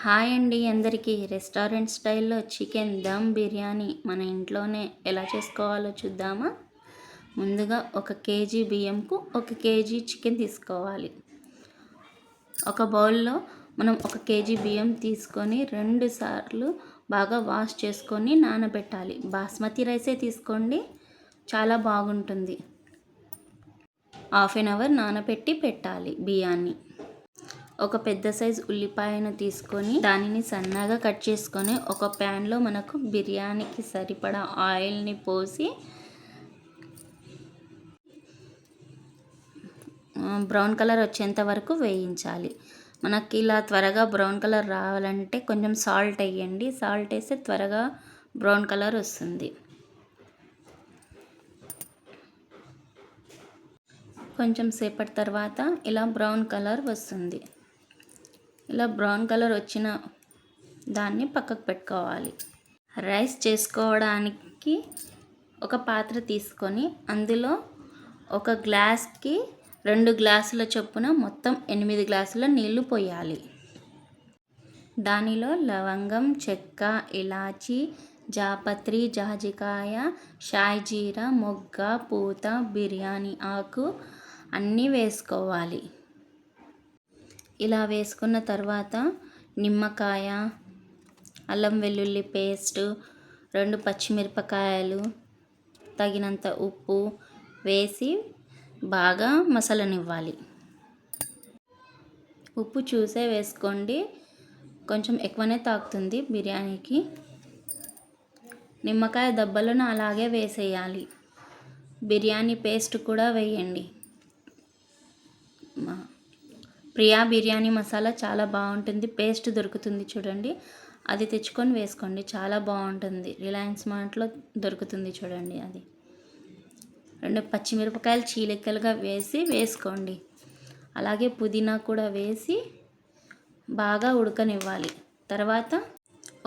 Hi అండి అందరికీ. Restaurant స్టైల్లో చికెన్ దమ్ బిర్యానీ మన ఇంట్లోనే ఎలా చేసుకోవాలో చూద్దామా? ముందుగా 1 కేజీ బియ్యంకు 1 కేజీ చికెన్ తీసుకోవాలి. ఒక బౌల్లో మనం 1 కేజీ బియ్యం తీసుకొని 2 సార్లు బాగా వాష్ చేసుకొని నానబెట్టాలి. బాస్మతి రైసే తీసుకోండి, చాలా బాగుంటుంది. హాఫ్ అన్ అవర్ నానబెట్టి పెట్టాలి బియ్యాన్ని. ఒక పెద్ద సైజు ఉల్లిపాయను తీసుకొని దానిని సన్నగా కట్ చేసుకొని ఒక ప్యాన్లో మనకు బిర్యానీకి సరిపడా ఆయిల్ని పోసి బ్రౌన్ కలర్ వచ్చేంత వరకు వేయించాలి. మనకి ఇలా త్వరగా బ్రౌన్ కలర్ రావాలంటే కొంచెం సాల్ట్ వేయండి. సాల్ట్ వేస్తే త్వరగా బ్రౌన్ కలర్ వస్తుంది. కొంచెం సేపటి తర్వాత ఇలా బ్రౌన్ కలర్ వస్తుంది. ఇలా బ్రౌన్ కలర్ వచ్చిన దాన్ని పక్కకు పెట్టుకోవాలి. రైస్ చేసుకోవడానికి ఒక పాత్ర తీసుకొని అందులో 1 గ్లాస్కి 2 గ్లాసుల చొప్పున మొత్తం 8 గ్లాసుల నీళ్లు పోయాలి. దానిలో లవంగం, చెక్క, ఇలాచి, జాపత్రి, జాజికాయ, షాయి జీరా, మొగ్గ, పూత, బిర్యానీ ఆకు అన్నీ వేసుకోవాలి. ఇలా వేసుకున్న తర్వాత నిమ్మకాయ, అల్లం వెల్లుల్లి పేస్టు, 2 పచ్చిమిరపకాయలు, తగినంత ఉప్పు వేసి బాగా మసలనివ్వాలి. ఉప్పు చూసే వేసుకోండి, కొంచెం ఎక్కువనే తాకుతుంది బిర్యానీకి. నిమ్మకాయ దబ్బలను అలాగే వేసేయాలి. బిర్యానీ పేస్ట్ కూడా వేయండి. ప్రియా బిర్యానీ మసాలా చాలా బాగుంటుంది, పేస్ట్ దొరుకుతుంది చూడండి, అది తెచ్చుకొని వేసుకోండి, చాలా బాగుంటుంది. రిలయన్స్ మార్ట్లో దొరుకుతుంది చూడండి అది. 2 పచ్చిమిరపకాయలు చీలికలుగా వేసుకోండి. అలాగే పుదీనా కూడా వేసి బాగా ఉడకనివ్వాలి. తర్వాత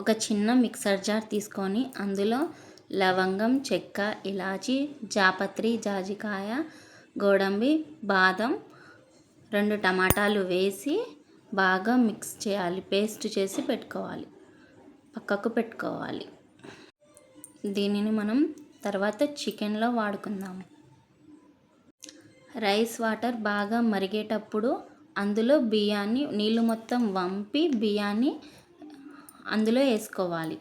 ఒక చిన్న మిక్సర్ జార్ తీసుకొని అందులో లవంగం, చెక్క, ఇలాచి, జాపత్రి, జాజికాయ, గోడంబి, బాదం, 2 టమాటాలు వేసి బాగా మిక్స్ చేయాలి. పేస్ట్ చేసి పెట్టుకోవాలి, పక్కకు పెట్టుకోవాలి. దీనిని మనం తర్వాత చికెన్లో వాడుకుందాము. రైస్ వాటర్ బాగా మరిగేటప్పుడు అందులో బియ్యాన్ని, నీళ్ళు మొత్తం వంపి బియ్యాన్ని అందులో వేసుకోవాలి.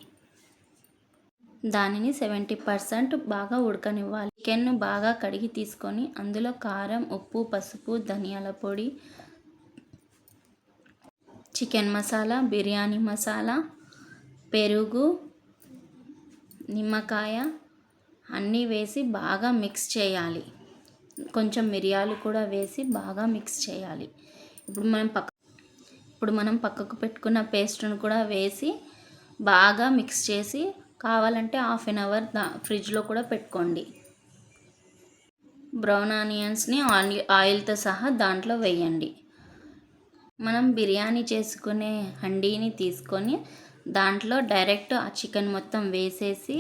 దానిని 70% బాగా ఉడకనివ్వాలి. చికెన్ను బాగా కడిగి తీసుకొని అందులో కారం, ఉప్పు, పసుపు, ధనియాల పొడి, చికెన్ మసాలా, బిర్యానీ మసాలా, పెరుగు, నిమ్మకాయ అన్నీ వేసి బాగా మిక్స్ చేయాలి. కొంచెం మిరియాలు కూడా వేసి బాగా మిక్స్ చేయాలి. ఇప్పుడు మనం పక్కకు పెట్టుకున్న పేస్ట్ను కూడా వేసి బాగా మిక్స్ చేసి కావాలంటే హాఫ్ అన్ అవర్ ఫ్రిడ్జ్లో కూడా పెట్టుకోండి. బ్రౌన్ ఆనియన్స్ని ఆయిల్తో సహా దాంట్లో వేయండి. మనం బిర్యానీ చేసుకునే హండీని తీసుకొని దాంట్లో డైరెక్ట్ ఆ చికెన్ మొత్తం వేసేసి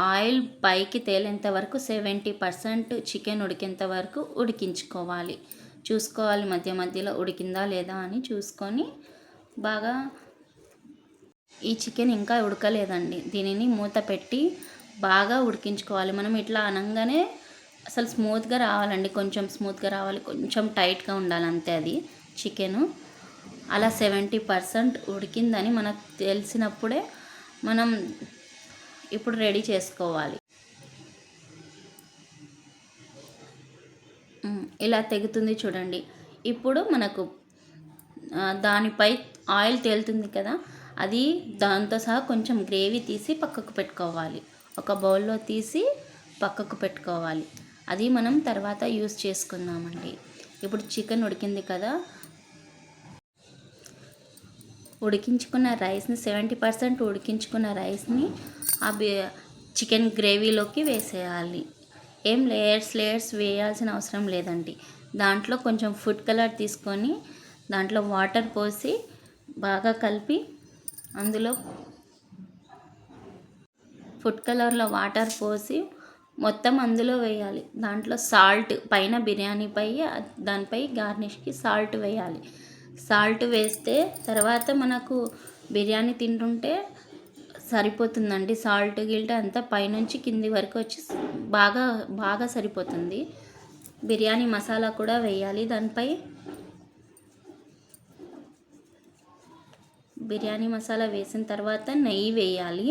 ఆయిల్ పైకి తేలేంత వరకు 70% చికెన్ ఉడికేంత వరకు ఉడికించుకోవాలి. చూసుకోవాలి మధ్య మధ్యలో ఉడికిందా లేదా అని చూసుకొని బాగా. ఈ చికెన్ ఇంకా ఉడకలేదండి, దీనిని మూత పెట్టి బాగా ఉడికించుకోవాలి. మనం ఇట్లా అనగానే అసలు స్మూత్గా రావాలండి, కొంచెం స్మూత్గా రావాలి, కొంచెం టైట్గా ఉండాలి అంతే. అది చికెను అలా 70% ఉడికిందని మనకు తెలిసినప్పుడే మనం ఇప్పుడు రెడీ చేసుకోవాలి. ఇలా తెగుతుంది చూడండి. ఇప్పుడు మనకు దానిపై ఆయిల్ తేలుతుంది కదా, అది దాంతో సహా కొంచెం గ్రేవీ తీసి పక్కకు పెట్టుకోవాలి. ఒక బౌల్లో తీసి పక్కకు పెట్టుకోవాలి. అది మనం తర్వాత యూస్ చేసుకుందామండి. ఇప్పుడు చికెన్ ఉడికింది కదా, ఉడికించుకున్న రైస్ని 70% ఉడికించుకున్న రైస్ని ఆ చికెన్ గ్రేవీలోకి వేసేయాలి. ఏం లేయర్స్ వేయాల్సిన అవసరం లేదండి. దాంట్లో కొంచెం ఫుడ్ కలర్ తీసుకొని దాంట్లో వాటర్ పోసి బాగా కలిపి అందులో ఫుడ్ కలర్లో వాటర్ పోసి మొత్తం అందులో వేయాలి. దాంట్లో సాల్ట్ పైన బిర్యానీపై దానిపై గార్నిష్కి సాల్ట్ వేయాలి. సాల్ట్ వేస్తే తర్వాత మనకు బిర్యానీ తింటుంటే సరిపోతుందండి. సాల్ట్ గిల్ట్ అంతా పైనుంచి కింది వరకు వచ్చి బాగా బాగా సరిపోతుంది. బిర్యానీ మసాలా కూడా వేయాలి దానిపై. బిర్యానీ మసాలా వేసిన తర్వాత నెయ్యి వేయాలి.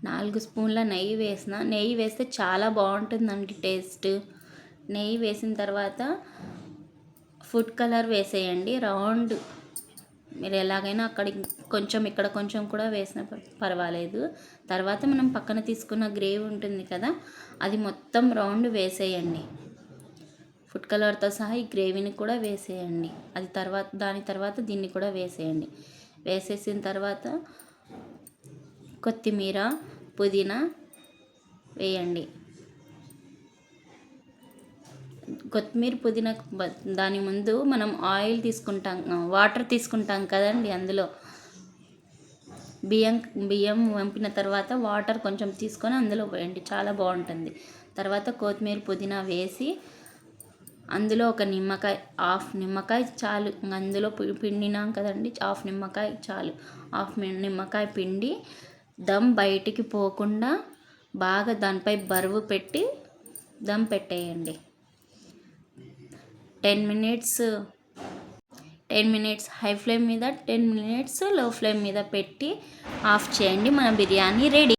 4 స్పూన్ల నెయ్యి వేస్తే చాలా బాగుంటుందండి టేస్ట్. నెయ్యి వేసిన తర్వాత ఫుడ్ కలర్ వేసేయండి రౌండ్. మీరు ఎలాగైనా అక్కడ కొంచెం ఇక్కడ కొంచెం కూడా వేసిన పర్వాలేదు. తర్వాత మనం పక్కన తీసుకున్న గ్రేవీ ఉంటుంది కదా, అది మొత్తం రౌండ్ వేసేయండి. ఫుడ్ కలర్తో సహా ఈ గ్రేవీని కూడా వేసేయండి. దాని తర్వాత దీన్ని కూడా వేసేయండి. వేసేసిన తర్వాత కొత్తిమీర, పుదీనా వేయండి. కొత్తిమీర, పుదీనా దాని ముందు మనం వాటర్ తీసుకుంటాం కదండి. అందులో బియ్యం వంపిన తర్వాత వాటర్ కొంచెం తీసుకొని అందులో వేయండి, చాలా బాగుంటుంది. తర్వాత కొత్తిమీర, పుదీనా వేసి అందులో ఒక హాఫ్ నిమ్మకాయ చాలు. అందులో పిండినాం కదండి, హాఫ్ నిమ్మకాయ చాలు. హాఫ్ నిమ్మకాయ పిండి దమ్ బయటికి పోకుండా బాగా దానిపై బరువు పెట్టి దమ్ పెట్టేయండి. 10 మినిట్స్ హై ఫ్లేమ్ మీద, 10 మినిట్స్ లో ఫ్లేమ్ మీద పెట్టి ఆఫ్ చేయండి. మన బిర్యానీ రెడీ.